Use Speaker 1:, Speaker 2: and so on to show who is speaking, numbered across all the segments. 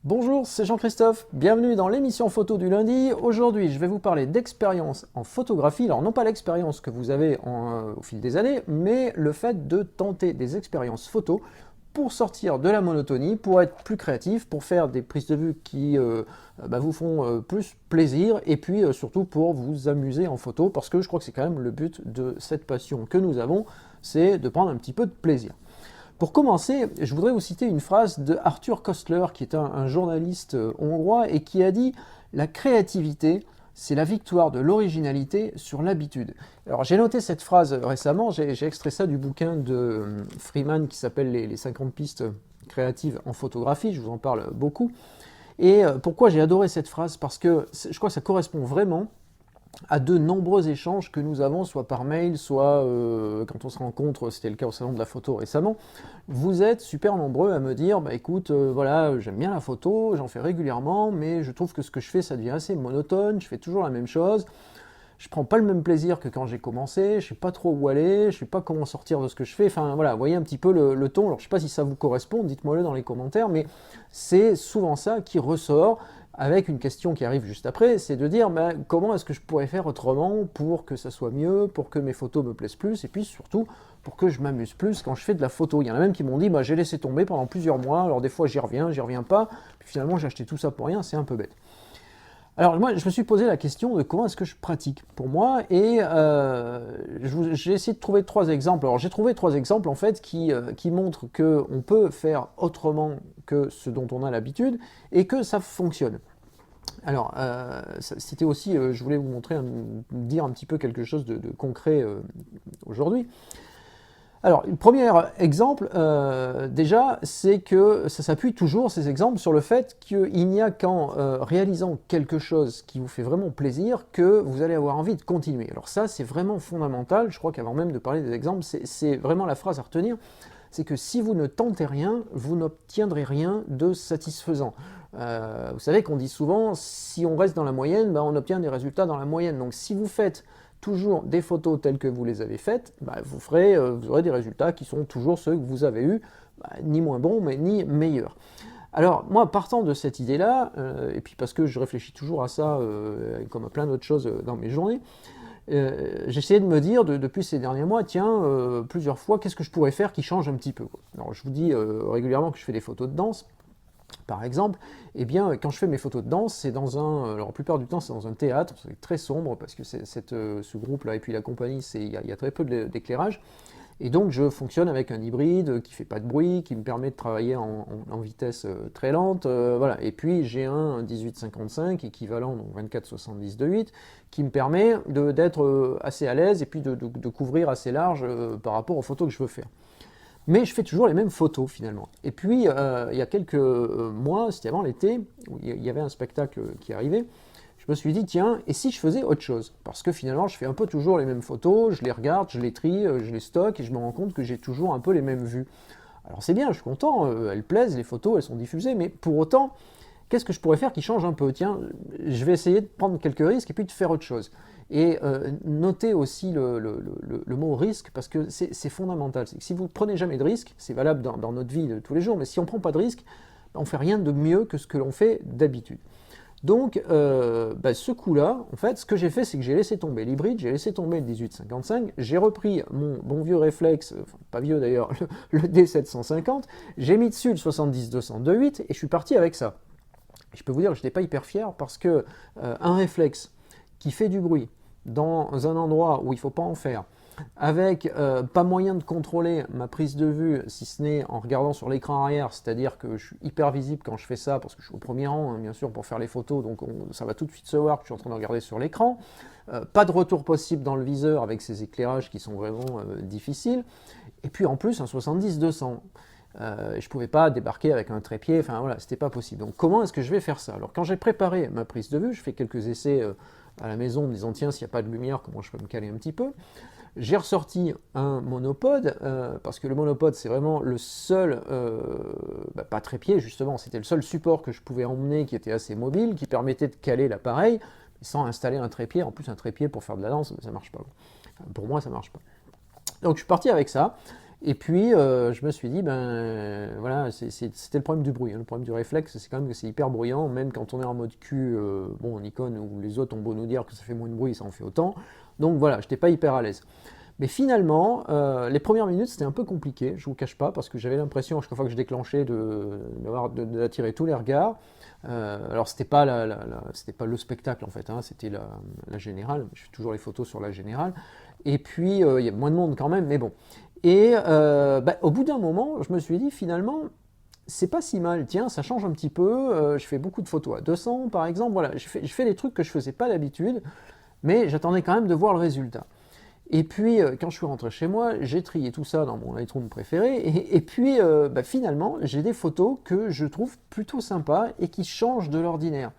Speaker 1: Bonjour, c'est Jean-Christophe, bienvenue dans l'émission photo du lundi. Aujourd'hui, je vais vous parler d'expérience en photographie. Alors non pas l'expérience que vous avez au fil des années, mais le fait de tenter des expériences photo pour sortir de la monotonie, pour être plus créatif, pour faire des prises de vue qui vous font plus plaisir et puis surtout pour vous amuser en photo parce que je crois que c'est quand même le but de cette passion que nous avons, c'est de prendre un petit peu de plaisir. Pour commencer, je voudrais vous citer une phrase de Arthur Koestler, qui est un journaliste hongrois, et qui a dit « La créativité, c'est la victoire de l'originalité sur l'habitude ». Alors j'ai noté cette phrase récemment, j'ai extrait ça du bouquin de Freeman qui s'appelle les 50 pistes créatives en photographie, je vous en parle beaucoup. Et pourquoi j'ai adoré cette phrase? Parce que je crois que ça correspond vraiment à de nombreux échanges que nous avons, soit par mail, soit quand on se rencontre, c'était le cas au salon de la photo récemment. Vous êtes super nombreux à me dire, bah écoute, voilà, j'aime bien la photo, j'en fais régulièrement, mais je trouve que ce que je fais, ça devient assez monotone, je fais toujours la même chose, je prends pas le même plaisir que quand j'ai commencé, je sais pas trop où aller, je sais pas comment sortir de ce que je fais, enfin voilà, vous voyez un petit peu le ton, alors je sais pas si ça vous correspond, dites-moi-le dans les commentaires, mais c'est souvent ça qui ressort, avec une question qui arrive juste après, c'est de dire comment est-ce que je pourrais faire autrement pour que ça soit mieux, pour que mes photos me plaisent plus, et puis surtout pour que je m'amuse plus quand je fais de la photo. Il y en a même qui m'ont dit j'ai laissé tomber pendant plusieurs mois, alors des fois j'y reviens pas, puis finalement j'ai acheté tout ça pour rien, c'est un peu bête. Alors moi, je me suis posé la question de comment est-ce que je pratique pour moi, et j'ai essayé de trouver trois exemples. Alors j'ai trouvé trois exemples en fait qui montrent qu'on peut faire autrement que ce dont on a l'habitude et que ça fonctionne. Alors c'était aussi, je voulais vous montrer, dire un petit peu quelque chose de concret aujourd'hui. Alors, le premier exemple, déjà, c'est que ça s'appuie toujours, ces exemples, sur le fait qu'il n'y a qu'en réalisant quelque chose qui vous fait vraiment plaisir que vous allez avoir envie de continuer. Alors ça, c'est vraiment fondamental. Je crois qu'avant même de parler des exemples, c'est vraiment la phrase à retenir. C'est que si vous ne tentez rien, vous n'obtiendrez rien de satisfaisant. Vous savez qu'on dit souvent, si on reste dans la moyenne, on obtient des résultats dans la moyenne. Donc si vous faites toujours des photos telles que vous les avez faites, vous aurez des résultats qui sont toujours ceux que vous avez eus, ni moins bons, mais ni meilleurs. Alors moi, partant de cette idée-là, et puis parce que je réfléchis toujours à ça, comme à plein d'autres choses dans mes journées, j'ai essayé de me dire depuis ces derniers mois, plusieurs fois, qu'est-ce que je pourrais faire qui change un petit peu, quoi. Alors je vous dis régulièrement que je fais des photos de danse, par exemple, eh bien, quand je fais mes photos de danse, c'est dans alors la plupart du temps, c'est dans un théâtre, c'est très sombre, parce que ce groupe-là, et puis la compagnie, il y a très peu d'éclairage, et donc je fonctionne avec un hybride qui ne fait pas de bruit, qui me permet de travailler en vitesse très lente, voilà. Et puis j'ai un 18-55 équivalent, donc 24-70 de 8, qui me permet d'être assez à l'aise, et puis de couvrir assez large par rapport aux photos que je veux faire. Mais je fais toujours les mêmes photos finalement. Et puis, il y a quelques mois, c'était avant l'été, où il y avait un spectacle qui arrivait, je me suis dit, tiens, et si je faisais autre chose? Parce que finalement, je fais un peu toujours les mêmes photos, je les regarde, je les trie, je les stocke, et je me rends compte que j'ai toujours un peu les mêmes vues. Alors c'est bien, je suis content, elles plaisent, les photos, elles sont diffusées, mais pour autant, qu'est-ce que je pourrais faire qui change un peu? Tiens, je vais essayer de prendre quelques risques et puis de faire autre chose. Et notez aussi le mot risque, parce que c'est fondamental. C'est que si vous ne prenez jamais de risque, c'est valable dans notre vie de tous les jours, mais si on ne prend pas de risque, on ne fait rien de mieux que ce que l'on fait d'habitude. Donc, ce coup-là, en fait, ce que j'ai fait, c'est que j'ai laissé tomber l'hybride, j'ai laissé tomber le 18-55, j'ai repris mon bon vieux réflexe, enfin pas vieux d'ailleurs, le D750, j'ai mis dessus le 70-200 2.8 et je suis parti avec ça. Et je peux vous dire que je n'étais pas hyper fier parce que un réflexe qui fait du bruit dans un endroit où il ne faut pas en faire, avec pas moyen de contrôler ma prise de vue, si ce n'est en regardant sur l'écran arrière, c'est-à-dire que je suis hyper visible quand je fais ça, parce que je suis au premier rang, hein, bien sûr, pour faire les photos, donc ça va tout de suite se voir que je suis en train de regarder sur l'écran. Pas de retour possible dans le viseur avec ces éclairages qui sont vraiment difficiles. Et puis en plus, un 70-200. Je ne pouvais pas débarquer avec un trépied, enfin voilà, c'était pas possible. Donc comment est-ce que je vais faire ça? Alors quand j'ai préparé ma prise de vue, je fais quelques essais à la maison en me disant tiens, s'il n'y a pas de lumière, comment je peux me caler un petit peu? J'ai ressorti un monopode, parce que le monopode c'est vraiment le seul, pas trépied justement, c'était le seul support que je pouvais emmener qui était assez mobile, qui permettait de caler l'appareil, sans installer un trépied. En plus un trépied pour faire de la danse, ça marche pas. Enfin, pour moi ça marche pas. Donc je suis parti avec ça. Et puis, je me suis dit, ben voilà, c'était le problème du bruit, hein. Le problème du réflexe, c'est quand même que c'est hyper bruyant, même quand on est en mode Q, bon, Nikon ou les autres ont beau nous dire que ça fait moins de bruit, ça en fait autant. Donc voilà, j'étais pas hyper à l'aise. Mais finalement, les premières minutes, c'était un peu compliqué, je vous cache pas, parce que j'avais l'impression, à chaque fois que je déclenchais, d'attirer tous les regards. Alors, c'était pas le spectacle, en fait, hein, c'était la générale. Je fais toujours les photos sur la générale. Et puis, il y a moins de monde quand même, mais bon. Et au bout d'un moment, je me suis dit, finalement, c'est pas si mal. Tiens, ça change un petit peu. Je fais beaucoup de photos à 200, par exemple. Voilà, je fais des trucs que je faisais pas d'habitude, mais j'attendais quand même de voir le résultat. Et puis, quand je suis rentré chez moi, j'ai trié tout ça dans mon Lightroom préféré. Et puis, finalement, j'ai des photos que je trouve plutôt sympas et qui changent de l'ordinaire.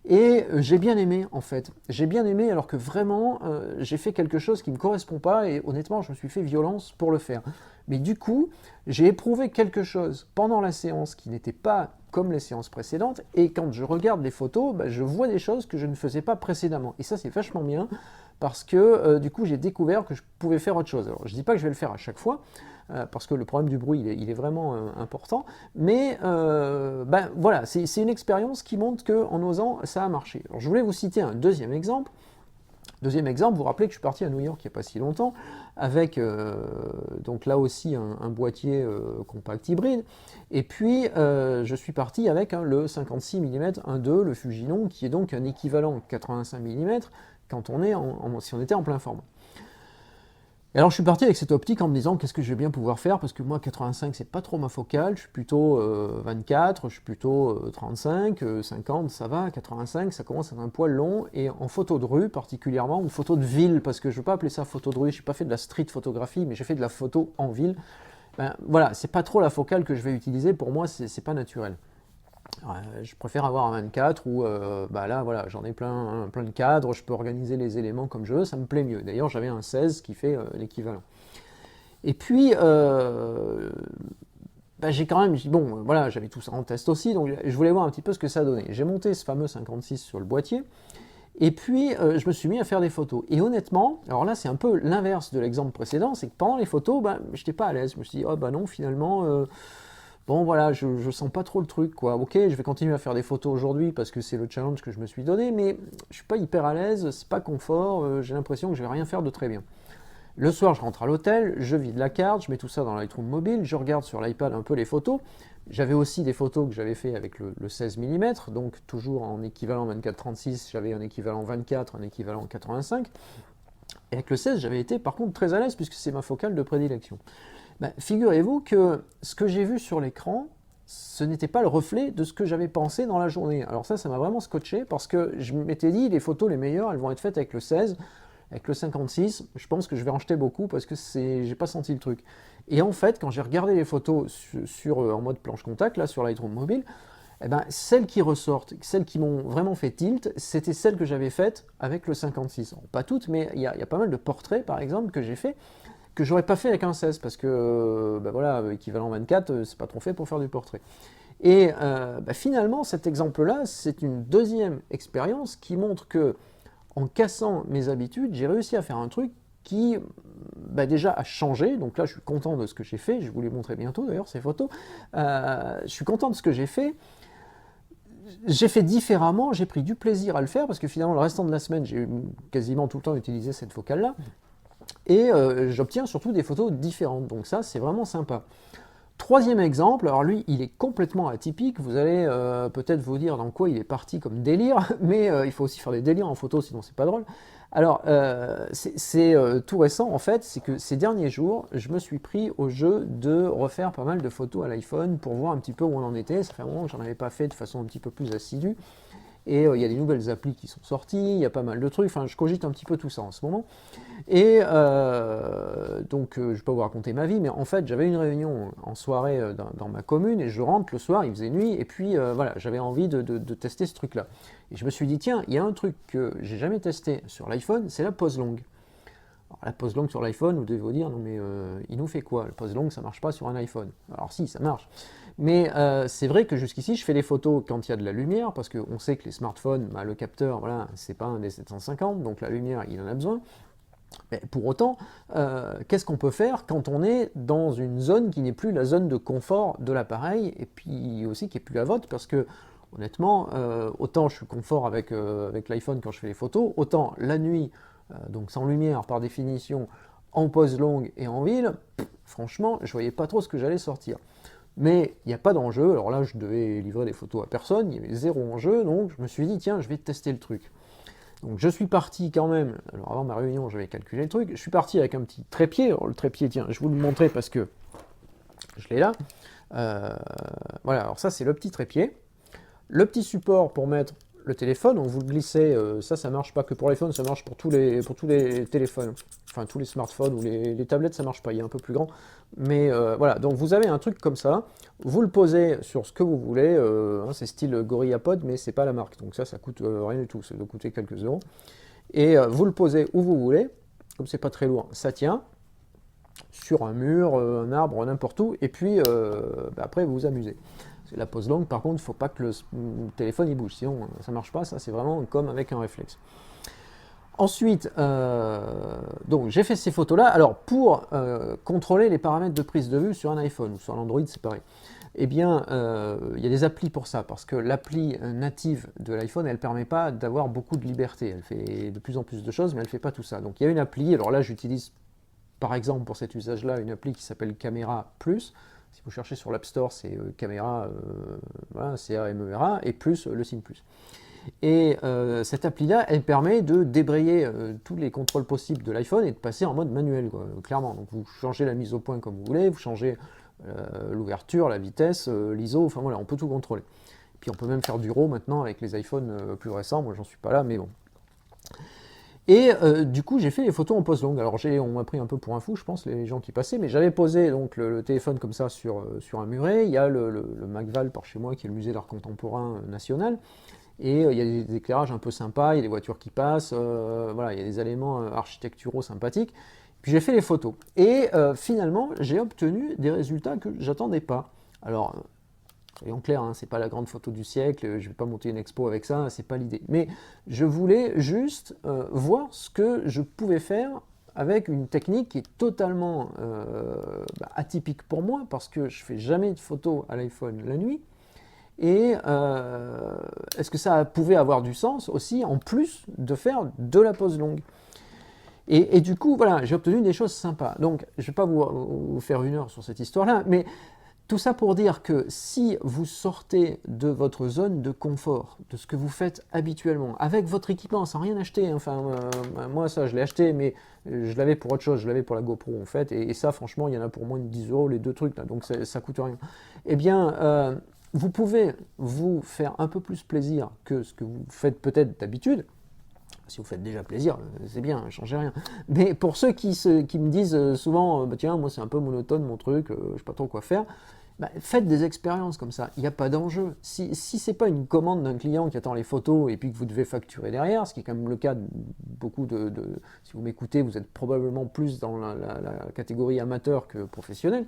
Speaker 1: Et j'ai bien aimé, en fait. J'ai bien aimé, alors que vraiment, j'ai fait quelque chose qui ne me correspond pas. Et honnêtement, je me suis fait violence pour le faire. Mais du coup, j'ai éprouvé quelque chose pendant la séance qui n'était pas comme les séances précédentes. Et quand je regarde les photos, je vois des choses que je ne faisais pas précédemment. Et ça, c'est vachement bien parce que du coup, j'ai découvert que je pouvais faire autre chose. Alors, je ne dis pas que je vais le faire à chaque fois, parce que le problème du bruit, il est vraiment important. Mais voilà, c'est une expérience qui montre qu'en osant, ça a marché. Alors, je voulais vous citer un deuxième exemple. Deuxième exemple, vous vous rappelez que je suis parti à New York il n'y a pas si longtemps, avec donc là aussi un boîtier compact hybride, et puis je suis parti avec le 56 mm 1.2, le Fujinon, qui est donc un équivalent 85 mm quand on est si on était en plein format. Et alors je suis parti avec cette optique en me disant qu'est-ce que je vais bien pouvoir faire, parce que moi 85 c'est pas trop ma focale, je suis plutôt 24, je suis plutôt 35, 50 ça va, 85 ça commence à être un poil long, et en photo de rue particulièrement, ou photo de ville, parce que je ne veux pas appeler ça photo de rue, je n'ai pas fait de la street photographie, mais j'ai fait de la photo en ville, voilà, c'est pas trop la focale que je vais utiliser, pour moi c'est pas naturel. Je préfère avoir un 24 où là voilà, j'en ai plein de cadres, je peux organiser les éléments comme je veux, ça me plaît mieux. D'ailleurs j'avais un 16 qui fait l'équivalent. Et puis j'ai quand même, bon voilà, j'avais tout ça en test aussi, donc je voulais voir un petit peu ce que ça donnait. J'ai monté ce fameux 56 sur le boîtier, et puis je me suis mis à faire des photos. Et honnêtement, alors là c'est un peu l'inverse de l'exemple précédent, c'est que pendant les photos, je n'étais pas à l'aise. Je me suis dit, oh non, finalement... bon voilà, je sens pas trop le truc quoi. Ok, je vais continuer à faire des photos aujourd'hui parce que c'est le challenge que je me suis donné, mais je suis pas hyper à l'aise, c'est pas confort, j'ai l'impression que je vais rien faire de très bien. Le soir, je rentre à l'hôtel, je vide la carte, je mets tout ça dans Lightroom mobile, je regarde sur l'iPad un peu les photos. J'avais aussi des photos que j'avais fait avec le 16 mm, donc toujours en équivalent 24-36, j'avais un équivalent 24, un équivalent 85. Et avec le 16, j'avais été par contre très à l'aise puisque c'est ma focale de prédilection. Figurez-vous que ce que j'ai vu sur l'écran, ce n'était pas le reflet de ce que j'avais pensé dans la journée. Alors ça m'a vraiment scotché parce que je m'étais dit, les photos les meilleures, elles vont être faites avec le 16, avec le 56, je pense que je vais en jeter beaucoup parce que j'ai pas senti le truc. Et en fait, quand j'ai regardé les photos en mode planche contact, là sur Lightroom mobile, celles qui ressortent, celles qui m'ont vraiment fait tilt, c'était celles que j'avais faites avec le 56. Pas toutes, mais il y a pas mal de portraits par exemple que j'ai fait, que j'aurais pas fait avec un 16 parce que voilà, équivalent 24, c'est pas trop fait pour faire du portrait. Et finalement, cet exemple-là, c'est une deuxième expérience qui montre que en cassant mes habitudes, j'ai réussi à faire un truc qui déjà a changé. Donc là, je suis content de ce que j'ai fait. Je vais vous les montrer bientôt d'ailleurs, ces photos. Je suis content de ce que j'ai fait. J'ai fait différemment, j'ai pris du plaisir à le faire parce que finalement, le restant de la semaine, j'ai quasiment tout le temps utilisé cette focale-là. Et j'obtiens surtout des photos différentes, donc ça c'est vraiment sympa. Troisième exemple, alors lui il est complètement atypique, vous allez peut-être vous dire dans quoi il est parti comme délire, mais il faut aussi faire des délires en photo sinon c'est pas drôle. Alors c'est tout récent en fait, c'est que ces derniers jours je me suis pris au jeu de refaire pas mal de photos à l'iPhone pour voir un petit peu où on en était. Ça fait un moment que j'en avais pas fait de façon un petit peu plus assidue. Et il y a des nouvelles applis qui sont sorties, il y a pas mal de trucs, enfin je cogite un petit peu tout ça en ce moment. Et donc je ne vais pas vous raconter ma vie, mais en fait j'avais une réunion en soirée dans ma commune, et je rentre le soir, il faisait nuit, et puis voilà, j'avais envie de tester ce truc-là. Et je me suis dit, tiens, il y a un truc que j'ai jamais testé sur l'iPhone, c'est la pose longue. Alors, la pose longue sur l'iPhone, vous devez vous dire, non mais il nous fait quoi? La pose longue, ça marche pas sur un iPhone. Alors si, ça marche. Mais c'est vrai que jusqu'ici, je fais des photos quand il y a de la lumière, parce qu'on sait que les smartphones, le capteur, voilà, c'est pas un D750, donc la lumière, il en a besoin. Mais pour autant, qu'est-ce qu'on peut faire quand on est dans une zone qui n'est plus la zone de confort de l'appareil, et puis aussi qui n'est plus la vôtre, parce que honnêtement, autant je suis confort avec l'iPhone quand je fais les photos, autant la nuit, donc sans lumière par définition, en pause longue et en ville, franchement, je voyais pas trop ce que j'allais sortir. Mais il n'y a pas d'enjeu, alors là je devais livrer des photos à personne, il y avait zéro enjeu, donc je me suis dit tiens, je vais tester le truc. Donc je suis parti quand même, alors avant ma réunion j'avais calculé le truc, je suis parti avec un petit trépied, alors le trépied tiens, je vais vous le montrer parce que je l'ai là. Voilà, alors ça c'est le petit trépied. Le petit support pour mettre le téléphone, donc vous le glissez, ça marche pas que pour l'iPhone, ça marche pour tous les téléphones, enfin tous les smartphones ou les tablettes, ça marche pas, il est un peu plus grand, mais voilà, donc vous avez un truc comme ça, vous le posez sur ce que vous voulez, c'est style GorillaPod, mais c'est pas la marque, donc ça coûte rien du tout, ça doit coûter quelques euros, et vous le posez où vous voulez, comme c'est pas très lourd, ça tient, sur un mur, un arbre, n'importe où, et puis après vous vous amusez. La pose longue, par contre, il ne faut pas que le téléphone il bouge, sinon ça ne marche pas, ça c'est vraiment comme avec un réflexe. Ensuite, donc j'ai fait ces photos-là. Alors pour contrôler les paramètres de prise de vue sur un iPhone ou sur un Android, c'est pareil. Eh bien, il y a des applis pour ça, parce que l'appli native de l'iPhone, elle ne permet pas d'avoir beaucoup de liberté. Elle fait de plus en plus de choses, mais elle ne fait pas tout ça. Donc il y a une appli, alors là j'utilise par exemple pour cet usage-là une appli qui s'appelle Camera Plus. Si vous cherchez sur l'App Store, c'est caméra, voilà, CAMERA, et plus le signe plus. Et cette appli-là, elle permet de débrayer tous les contrôles possibles de l'iPhone et de passer en mode manuel, quoi, clairement. Donc vous changez la mise au point comme vous voulez, vous changez l'ouverture, la vitesse, l'ISO, enfin voilà, on peut tout contrôler. Puis on peut même faire du RAW maintenant avec les iPhones plus récents, moi j'en suis pas là, mais bon. Et du coup, j'ai fait les photos en pose longue. Alors, on m'a pris un peu pour un fou, je pense, les gens qui passaient, mais j'avais posé donc, le téléphone comme ça sur un muret. Il y a le Macval par chez moi, qui est le musée d'art contemporain national. Et il y a des éclairages un peu sympas, il y a des voitures qui passent, voilà, il y a des éléments architecturaux sympathiques. Puis j'ai fait les photos. Et finalement, j'ai obtenu des résultats que j'attendais pas. Alors, soyons clairs, hein, c'est pas la grande photo du siècle, je vais pas monter une expo avec ça, c'est pas l'idée. Mais je voulais juste voir ce que je pouvais faire avec une technique qui est totalement atypique pour moi, parce que je fais jamais de photos à l'iPhone la nuit. Et est-ce que ça pouvait avoir du sens aussi, en plus de faire de la pose longue? Et du coup, voilà, j'ai obtenu des choses sympas. Donc, je ne vais pas vous faire une heure sur cette histoire-là, mais tout ça pour dire que si vous sortez de votre zone de confort, de ce que vous faites habituellement, avec votre équipement, sans rien acheter, enfin, moi ça je l'ai acheté, mais je l'avais pour autre chose, je l'avais pour la GoPro en fait, et ça franchement, il y en a pour moins de 10 euros les deux trucs, là, donc ça coûte rien. Eh bien, vous pouvez vous faire un peu plus plaisir que ce que vous faites peut-être d'habitude. Si vous faites déjà plaisir, c'est bien, ne changez rien. Mais pour ceux qui me disent souvent, bah tiens, moi c'est un peu monotone mon truc, je ne sais pas trop quoi faire, bah, faites des expériences comme ça, il n'y a pas d'enjeu. Si ce n'est pas une commande d'un client qui attend les photos et puis que vous devez facturer derrière, ce qui est quand même le cas de beaucoup si vous m'écoutez, vous êtes probablement plus dans la catégorie amateur que professionnel,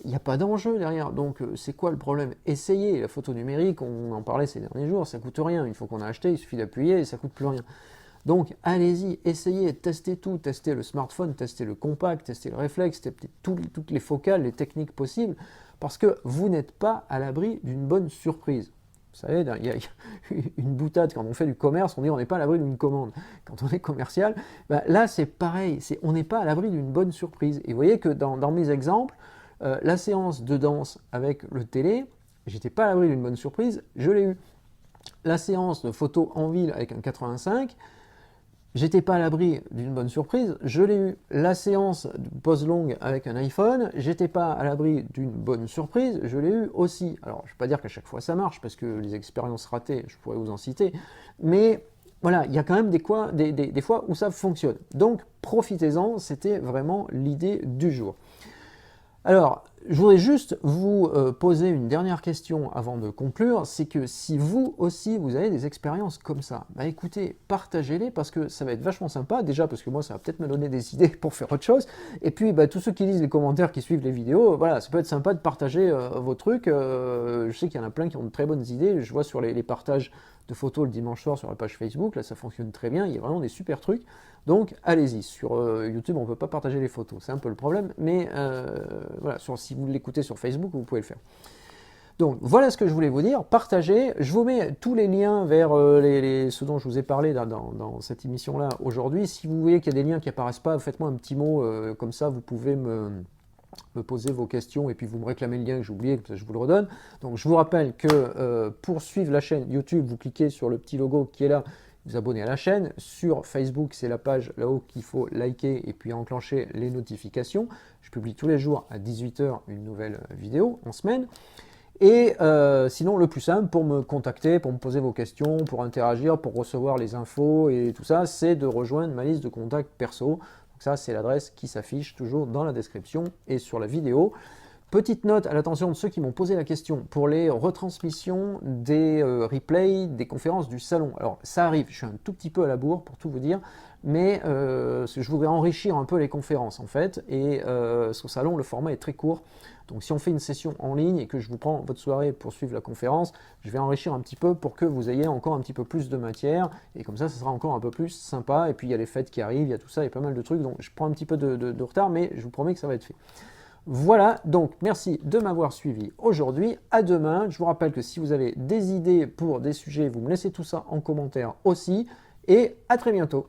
Speaker 1: il n'y a pas d'enjeu derrière. Donc c'est quoi le problème? Essayez, la photo numérique, on en parlait ces derniers jours, ça coûte rien, une fois qu'on a acheté, il suffit d'appuyer et ça coûte plus rien. Donc allez-y, essayez, testez tout, testez le smartphone, testez le compact, testez le réflexe, testez toutes les focales, les techniques possibles, parce que vous n'êtes pas à l'abri d'une bonne surprise. Vous savez, il y a une boutade, quand on fait du commerce, on dit on n'est pas à l'abri d'une commande. Quand on est commercial, ben là c'est pareil, on n'est pas à l'abri d'une bonne surprise. Et vous voyez que dans mes exemples, la séance de danse avec le télé, j'étais pas à l'abri d'une bonne surprise, je l'ai eu. La séance de photo en ville avec un 85, j'étais pas à l'abri d'une bonne surprise, je l'ai eu. La séance de pose longue avec un iPhone, j'étais pas à l'abri d'une bonne surprise, je l'ai eu aussi. Alors, je ne vais pas dire qu'à chaque fois ça marche, parce que les expériences ratées, je pourrais vous en citer, mais voilà, il y a quand même des fois où ça fonctionne. Donc, profitez-en, c'était vraiment l'idée du jour. Alors, je voudrais juste vous poser une dernière question avant de conclure, c'est que si vous aussi vous avez des expériences comme ça, bah écoutez, partagez-les parce que ça va être vachement sympa, déjà parce que moi ça va peut-être me donner des idées pour faire autre chose, et puis bah, tous ceux qui lisent les commentaires, qui suivent les vidéos, voilà, ça peut être sympa de partager vos trucs, je sais qu'il y en a plein qui ont de très bonnes idées, je vois sur les partages de photos le dimanche soir sur la page Facebook, là ça fonctionne très bien, il y a vraiment des super trucs. Donc allez-y, sur YouTube on ne peut pas partager les photos, c'est un peu le problème, mais voilà, si vous l'écoutez sur Facebook, vous pouvez le faire. Donc voilà ce que je voulais vous dire, partagez, je vous mets tous les liens vers ce dont je vous ai parlé dans cette émission-là aujourd'hui. Si vous voyez qu'il y a des liens qui n'apparaissent pas, faites-moi un petit mot, comme ça vous pouvez me poser vos questions et puis vous me réclamez le lien que j'ai oublié, comme ça je vous le redonne. Donc je vous rappelle que pour suivre la chaîne YouTube, vous cliquez sur le petit logo qui est là, vous abonnez à la chaîne. Sur Facebook, c'est la page là-haut qu'il faut liker et puis enclencher les notifications. Je publie tous les jours à 18 h une nouvelle vidéo en semaine. Et sinon, le plus simple pour me contacter, pour me poser vos questions, pour interagir, pour recevoir les infos et tout ça, c'est de rejoindre ma liste de contacts perso. Donc ça, c'est l'adresse qui s'affiche toujours dans la description et sur la vidéo. Petite note à l'attention de ceux qui m'ont posé la question pour les retransmissions des replays des conférences du salon. Alors ça arrive, je suis un tout petit peu à la bourre pour tout vous dire, mais je voudrais enrichir un peu les conférences en fait, et ce salon le format est très court, donc si on fait une session en ligne et que je vous prends votre soirée pour suivre la conférence, je vais enrichir un petit peu pour que vous ayez encore un petit peu plus de matière, et comme ça sera encore un peu plus sympa, et puis il y a les fêtes qui arrivent, il y a tout ça, il y a pas mal de trucs, donc je prends un petit peu de retard, mais je vous promets que ça va être fait. Voilà, donc merci de m'avoir suivi aujourd'hui. À demain. Je vous rappelle que si vous avez des idées pour des sujets, vous me laissez tout ça en commentaire aussi. Et à très bientôt.